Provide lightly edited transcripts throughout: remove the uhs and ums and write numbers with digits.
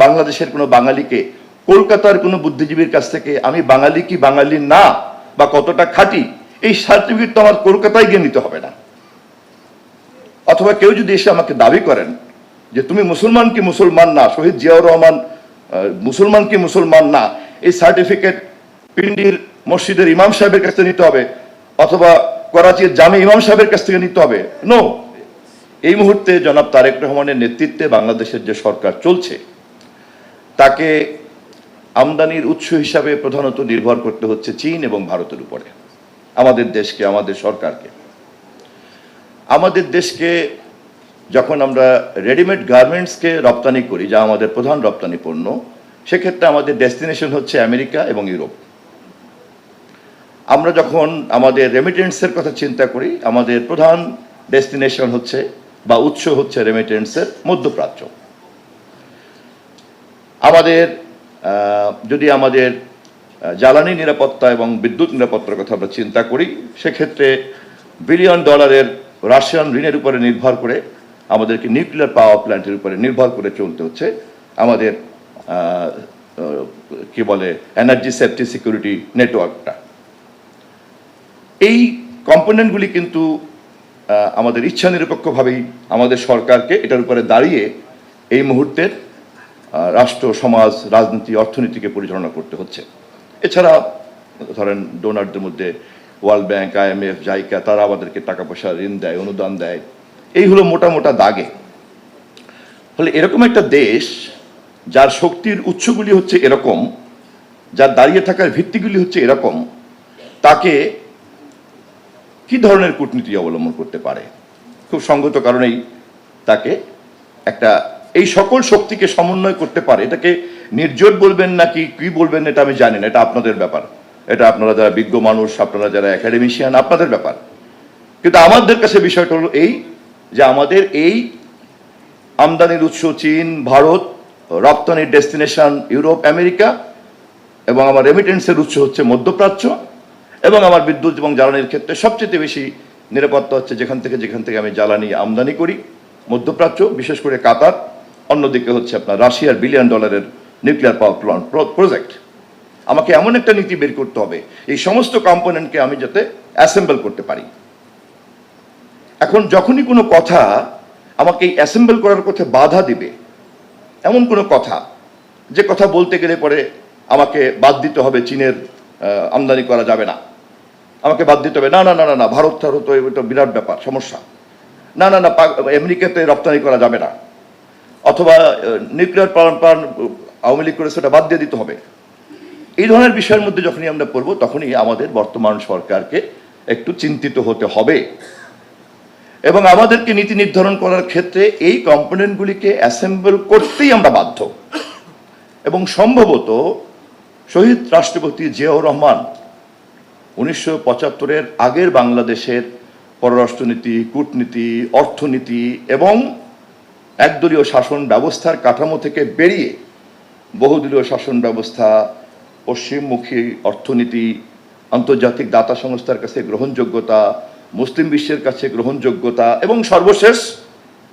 বাংলাদেশের কোনো বাঙালিকে কলকাতার কোনো বুদ্ধিজীবীর কাছ থেকে আমি বাঙালি কি বাঙালি না বা কতটা খাঁটি এই সার্টিফিকেট তো আমার কলকাতায় গিয়ে নিতে হবে না। অথবা কেউ যদি এসে আমাকে দাবি করেন যে তুমি মুসলমান কি মুসলমান না, শহীদ জিয়াউর রহমান মুসলমান কি মুসলমান না, এই সার্টিফিকেট পিন্ডির মসজিদের ইমাম সাহেবের কাছ থেকে নিতে হবে অথবা করাচির জামে ইমাম সাহেবের কাছ থেকে নিতে হবে। নো, এই মুহূর্তে জনাব তারেক রহমানের নেতৃত্বে বাংলাদেশের যে সরকার চলছে তাকে আমদানির উৎস হিসাবে প্রধানত নির্ভর করতে হচ্ছে চীন এবং ভারতের উপরে। আমাদের দেশকে, আমাদের সরকারকে, আমাদের দেশকে যখন আমরা রেডিমেড গার্মেন্টসকে রপ্তানি করি, যা আমাদের প্রধান রপ্তানি পণ্য, সেক্ষেত্রে আমাদের ডেস্টিনেশন হচ্ছে আমেরিকা এবং ইউরোপ। আমরা যখন আমাদের রেমিটেন্সের কথা চিন্তা করি, আমাদের প্রধান ডেস্টিনেশন হচ্ছে বা উৎস হচ্ছে রেমিটেন্সের মধ্যপ্রাচ্য। আমাদের যদি আমাদের জ্বালানি নিরাপত্তা এবং বিদ্যুৎ নিরাপত্তার কথা আমরা চিন্তা করি, সেক্ষেত্রে বিলিয়ন ডলারের রাশিয়ান ঋণের উপরে নির্ভর করে আমাদেরকে নিউক্লিয়ার পাওয়ার প্ল্যান্টের উপরে নির্ভর করে চলতে হচ্ছে আমাদের কি বলে এনার্জি সেফটি সিকিউরিটি নেটওয়ার্কটা। এই কম্পোনেন্টগুলি কিন্তু আমাদের ইচ্ছা নিরপেক্ষভাবেই আমাদের সরকারকে এটার উপরে দাঁড়িয়ে এই মুহূর্তের রাষ্ট্র, সমাজ, রাজনীতি, অর্থনীতিকে পরিচালনা করতে হচ্ছে। এছাড়া ধরেন ডোনারদের মধ্যে ওয়ার্ল্ড ব্যাংক, IMF, জাইকা, তারা আমাদেরকে টাকা পয়সা ঋণ দেয়, অনুদান দেয়। এই হলো মোটা মোটা দাগে। ফলে এরকম একটা দেশ যার শক্তির উৎসগুলি হচ্ছে এরকম, যার দাঁড়িয়ে থাকার ভিত্তিগুলি হচ্ছে এরকম, তাকে কি ধরনের কূটনীতি অবলম্বন করতে পারে? খুব সঙ্গত কারণেই তাকে একটা এই সকল শক্তিকে সমন্বয় করতে পারে। এটাকে নির্জোট বলবেন নাকি কি বলবেন এটা আমি জানি না, এটা আপনাদের ব্যাপার, এটা আপনারা যারা বিজ্ঞ মানুষ, আপনারা যারা একাডেমিশিয়ান, আপনাদের ব্যাপার। কিন্তু আমাদের কাছে বিষয়টা হলো এই যে আমাদের এই আমদানির উৎস চীন, ভারত, রপ্তানির ডেস্টিনেশন ইউরোপ, আমেরিকা, এবং আমার রেমিটেন্সের উৎস হচ্ছে মধ্যপ্রাচ্য, এবং আমার বিদ্যুৎ এবং জ্বালানির ক্ষেত্রে সবচেয়ে বেশি নিরাপত্তা হচ্ছে যেখান থেকে আমি জ্বালানি আমদানি করি, মধ্যপ্রাচ্য, বিশেষ করে কাতার। অন্যদিকে হচ্ছে আপনার রাশিয়ার বিলিয়ন ডলারের নিউক্লিয়ার পাওয়ার প্ল্যান্ট প্রজেক্ট। আমাকে এমন একটা নীতি বের করতে হবে এই সমস্ত কম্পোনেন্টকে আমি যাতে অ্যাসেম্বল করতে পারি। এখন যখনই কোনো কথা আমাকে এই অ্যাসেম্বল করার কথা বাধা দিবে, এমন কোনো কথা যে কথা বলতে গেলে পরে আমাকে বাদ দিতে হবে, চীনের আমদানি করা যাবে না, আমাকে বাদ দিতে হবে, না না না না না ভারত তো এটা বিরাট ব্যাপার, সমস্যা, না না না আমেরিকাতে রপ্তানি করা যাবে না, অথবা nuclear power plant Awami League করেছে ওটা বাদ দিয়ে দিতে হবে। এই ধরনের বিষয়ের মধ্যে যখনই আমরা পড়ব তখনই আমাদের বর্তমান সরকারকে একটু চিন্তিত হতে হবে এবং আমাদেরকে নীতি নির্ধারণ করার ক্ষেত্রে এই কম্পোনেন্টগুলিকে অ্যাসেম্বল করতেই আমরা বাধ্য। এবং সম্ভবত শহীদ রাষ্ট্রপতি জিয়াউর রহমান 1975-এর আগের বাংলাদেশের পররাষ্ট্রনীতি, কূটনীতি, অর্থনীতি এবং একদলীয় শাসন ব্যবস্থার কাঠামো থেকে বেরিয়ে বহুদলীয় শাসন ব্যবস্থা, পশ্চিমমুখী অর্থনীতি, আন্তর্জাতিক দাতা সংস্থার কাছে গ্রহণযোগ্যতা, মুসলিম বিশ্বের কাছে গ্রহণযোগ্যতা এবং সর্বশেষ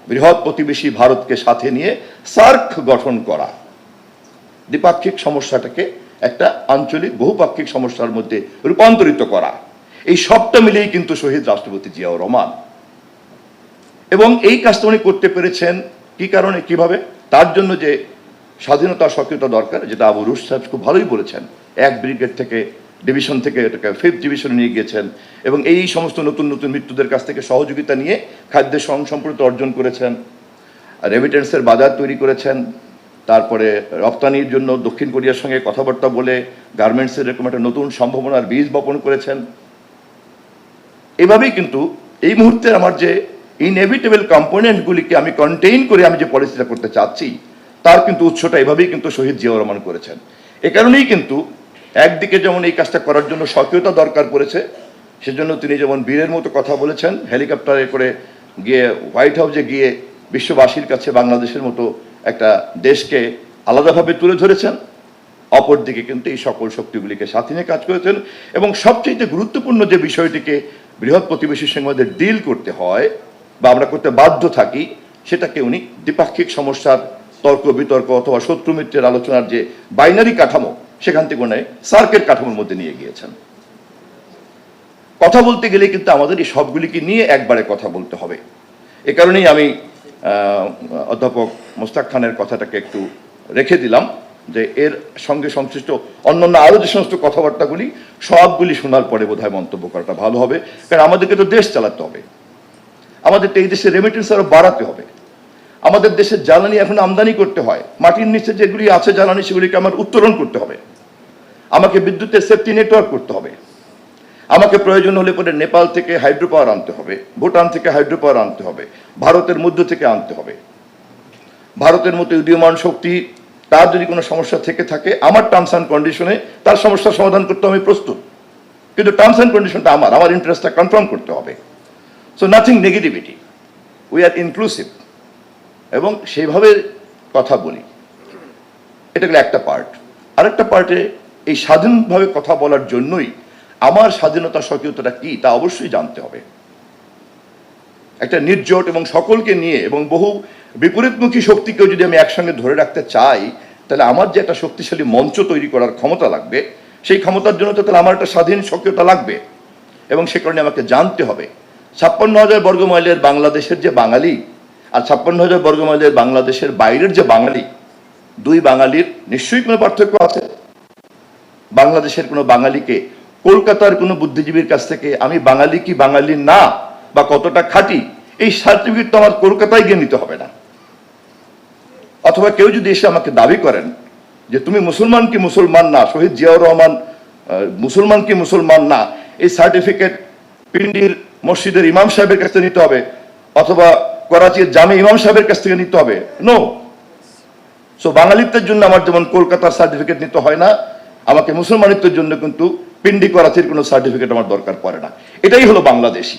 বৃহৎ প্রতিবেশী ভারতকে সাথে নিয়ে সার্ক গঠন করা, দ্বিপাক্ষিক সমস্যাটাকে একটা আঞ্চলিক বহুপাক্ষিক সমস্যার মধ্যে রূপান্তরিত করা, এই সবটা মিলেই কিন্তু শহীদ রাষ্ট্রপতি জিয়াউর রহমান। এবং এই কাজটা উনি করতে পেরেছেন কি কারণে, কিভাবে? তার জন্য যে স্বাধীনতা সক্রিয়তা দরকার, যেটা আবু রুশ সাহেব খুব ভালোই বলেছেন, 1 ব্রিগেড থেকে ডিভিশন থেকে এটাকে 5th ডিভিশনে নিয়ে গিয়েছেন এবং এই সমস্ত নতুন নতুন মৃত্যুদের কাছ থেকে সহযোগিতা নিয়ে খাদ্যের স্বয়ংসম্পূর্ণতা অর্জন করেছেন, রেমিটেন্সের বাজার তৈরি করেছেন, তারপরে রপ্তানির জন্য দক্ষিণ কোরিয়ার সঙ্গে কথাবার্তা বলে গার্মেন্টসের এরকম একটা নতুন সম্ভাবনার বীজ বপন করেছেন। এভাবেই কিন্তু এই মুহূর্তে আমার যে ইনএভিটেবল কম্পোনেন্টগুলিকে আমি কন্টেইন করে আমি যে পলিসিটা করতে চাচ্ছি তার কিন্তু উৎসটা এভাবেই কিন্তু শহীদ জিয়াউর রহমান করেছেন। এ কারণেই কিন্তু একদিকে যেমন এই কাজটা করার জন্য সক্রিয়তা দরকার পড়েছে, সেজন্য তিনি যেমন বীরের মতো কথা বলেছেন, হেলিকপ্টারে করে গিয়ে হোয়াইট হাউসে গিয়ে বিশ্ববাসীর কাছে বাংলাদেশের মতো একটা দেশকে আলাদাভাবে তুলে ধরেছেন, অপরদিকে কিন্তু এই সকল শক্তিগুলিকে সাথে নিয়ে কাজ করেছেন এবং সবচেয়ে গুরুত্বপূর্ণ যে বিষয়টিকে বৃহৎ প্রতিবেশীর সঙ্গে আমাদের ডিল করতে হয় বা আমরা করতে বাধ্য থাকি, সেটাকে উনি দ্বিপাক্ষিক সমস্যার তর্ক বিতর্ক অথবা শত্রু মিত্রের আলোচনার যে বাইনারি কাঠামো সেখান থেকে উনি সার্কের কাঠামোর মধ্যে নিয়ে গিয়েছেন। কথা বলতে গেলে কিন্তু আমাদের এই সবগুলিকে নিয়ে একবারে কথা বলতে হবে। এ কারণেই আমি অধ্যাপক মোস্তাক খানের কথাটাকে একটু রেখে দিলাম, যে এর সঙ্গে সংশ্লিষ্ট অন্যান্য আরো যে সমস্ত কথাবার্তাগুলি সবগুলি শোনার পরে বোধহয় মন্তব্য করাটা ভালো হবে। কারণ আমাদেরকে তো দেশ চালাতে হবে, আমাদের এই দেশে রেমিটেন্স আরো বাড়াতে হবে, আমাদের দেশে জ্বালানি এখন আমদানি করতে হয়, মাটির নিচে যেগুলি আছে জ্বালানি সেগুলিকে আমার উত্তোলন করতে হবে, আমাকে বিদ্যুতের সেফটি নেটওয়ার্ক করতে হবে, আমাকে প্রয়োজন হলে পরে নেপাল থেকে হাইড্রো পাওয়ার আনতে হবে, ভুটান থেকে হাইড্রো পাওয়ার আনতে হবে, ভারতের মধ্য থেকে আনতে হবে। ভারতের মতো উদীয়মান শক্তি তার যদি কোনো সমস্যা থেকে থাকে আমার টার্মস অ্যান্ড কন্ডিশনে তার সমস্যার সমাধান করতে আমি প্রস্তুত, কিন্তু টার্মস অ্যান্ড কন্ডিশনটা আমার ইন্টারেস্টটা কনফার্ম করতে হবে। So nothing negativity, we are inclusive এবং সেইভাবে কথা বলি। এটা গেলে একটা পার্ট। আরেকটা পার্টে এই স্বাধীনভাবে কথা বলার জন্যই আমার স্বাধীনতা স্বকীয়তাটা কি তা অবশ্যই জানতে হবে। একটা নির্জোট এবং সকলকে নিয়ে এবং বহু বিপরীতমুখী শক্তিকেও যদি আমি একসঙ্গে ধরে রাখতে চাই, তাহলে আমার যে একটা শক্তিশালী মঞ্চ তৈরি করার ক্ষমতা লাগবে, সেই ক্ষমতার জন্য তো তাহলে আমার একটা স্বাধীন স্বকীয়তা লাগবে। এবং সে কারণে আমাকে জানতে হবে 56,000 বর্গমাইলের বাংলাদেশের যে বাঙালি আর 56,000 বর্গমাইলের বাংলাদেশের বাইরের যে বাঙালি, দুই বাঙালির নিশ্চয়ই কোনো পার্থক্য আছে। বাংলাদেশের কোনো বাঙালিকে কলকাতার কোনো বুদ্ধিজীবীর কাছ থেকে আমি বাঙালি কি বাঙালি না বা কতটা খাঁটি এই সার্টিফিকেট তো আমার কলকাতায় গিয়ে নিতে হবে না। অথবা কেউ যদি এসে আমাকে দাবি করেন যে তুমি মুসলমান কি মুসলমান না, শহীদ জিয়াউর রহমান মুসলমান কি মুসলমান না, এই সার্টিফিকেট পিন্ডির মসজিদের ইমাম সাহেবের কাছ থেকে নিতে হবে অথবা করাচির জামে ইমাম সাহেবের কাছ থেকে নিতে হবে, নো। সো বাঙালিত্বের জন্য আমার যেমন কলকাতার সার্টিফিকেট নিতে হয় না, আমাকে মুসলমানিত্বের জন্য কিন্তু পিন্ডি করাচির কোনো সার্টিফিকেট আমার দরকার পড়ে না। এটাই হলো বাংলাদেশী।